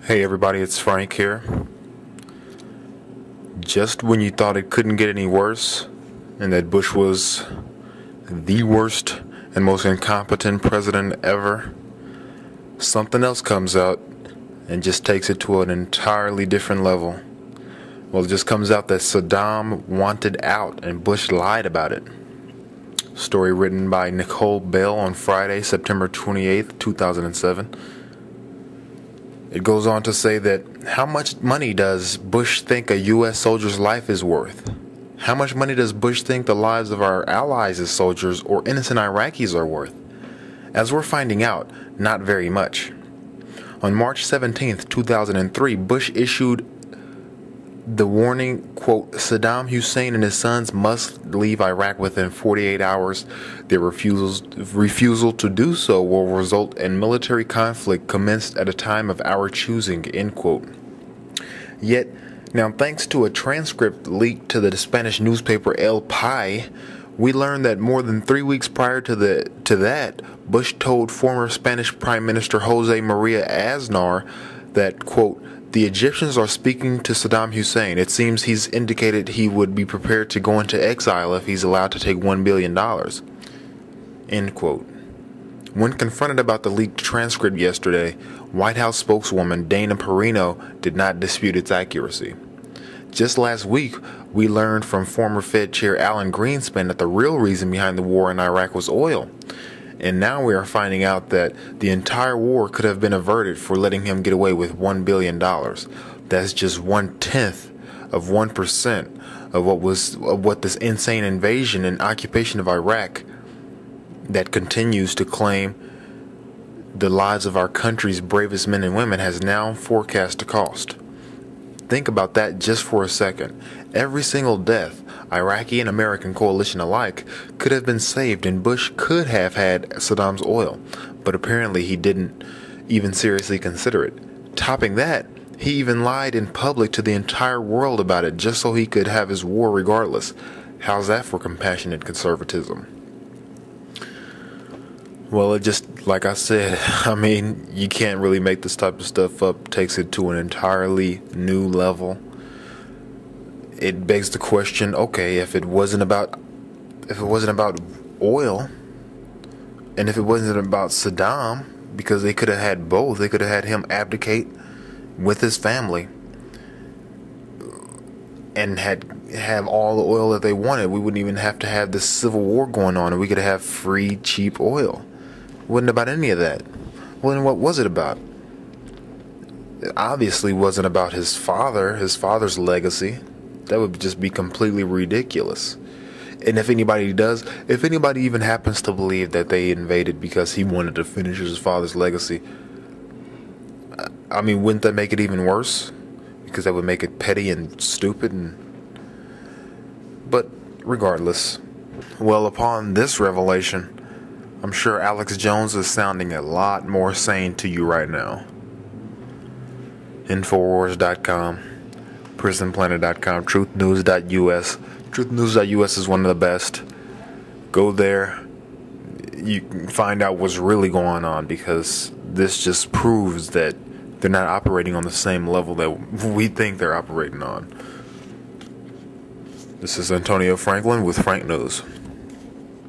Hey everybody, it's Frank here. Just when you thought it couldn't get any worse, and that Bush was the worst and most incompetent president ever, something else comes out and just takes it to an entirely different level. Well, it just comes out that Saddam wanted out and Bush lied about it. Story written by Nicole Bell on Friday, September 28th, 2007. It goes on to say that how much money does Bush think a U.S. soldier's life is worth? How much money does Bush think the lives of our allies as soldiers or innocent Iraqis are worth? As we're finding out, not very much. On March 17th, 2003, Bush issued the warning, quote, Saddam Hussein and his sons must leave Iraq within 48 hours. Their refusal to do so will result in military conflict commenced at a time of our choosing, end quote. Yet, now thanks to a transcript leaked to the Spanish newspaper El País, we learned that more than 3 weeks prior to that, Bush told former Spanish Prime Minister Jose Maria Aznar that, quote, the Egyptians are speaking to Saddam Hussein. It seems he's indicated he would be prepared to go into exile if he's allowed to take $1 billion. End quote. When confronted about the leaked transcript yesterday, White House spokeswoman Dana Perino did not dispute its accuracy. Just last week, we learned from former Fed Chair Alan Greenspan that the real reason behind the war in Iraq was oil. And now we are finding out that the entire war could have been averted for letting him get away with $1 billion. That's just 1/10 of 1% of what this insane invasion and occupation of Iraq that continues to claim the lives of our country's bravest men and women has now forecast to cost. Think about that just for a second. Every single death, Iraqi and American coalition alike, could have been saved, and Bush could have had Saddam's oil, but apparently he didn't even seriously consider it. Topping that, he even lied in public to the entire world about it just so he could have his war regardless. How's that for compassionate conservatism? Well, it just, like I said, I mean, you can't really make this type of stuff up. Takes it to an entirely new level. It begs the question, okay, if it wasn't about oil, and if it wasn't about Saddam, because they could have had both, they could have had him abdicate with his family and have all the oil that they wanted. We wouldn't even have to have this civil war going on, and we could have free, cheap oil. It wasn't about any of that. Well, then what was it about? It obviously wasn't about his father's legacy. That would just be completely ridiculous. And if anybody even happens to believe that they invaded because he wanted to finish his father's legacy, I mean, wouldn't that make it even worse? Because that would make it petty and stupid. But regardless, well, upon this revelation, I'm sure Alex Jones is sounding a lot more sane to you right now. Infowars.com, prisonplanet.com, truthnews.us. Truthnews.us is one of the best. Go there. You can find out what's really going on, because this just proves that they're not operating on the same level that we think they're operating on. This is Antonio Franklin with Frank News.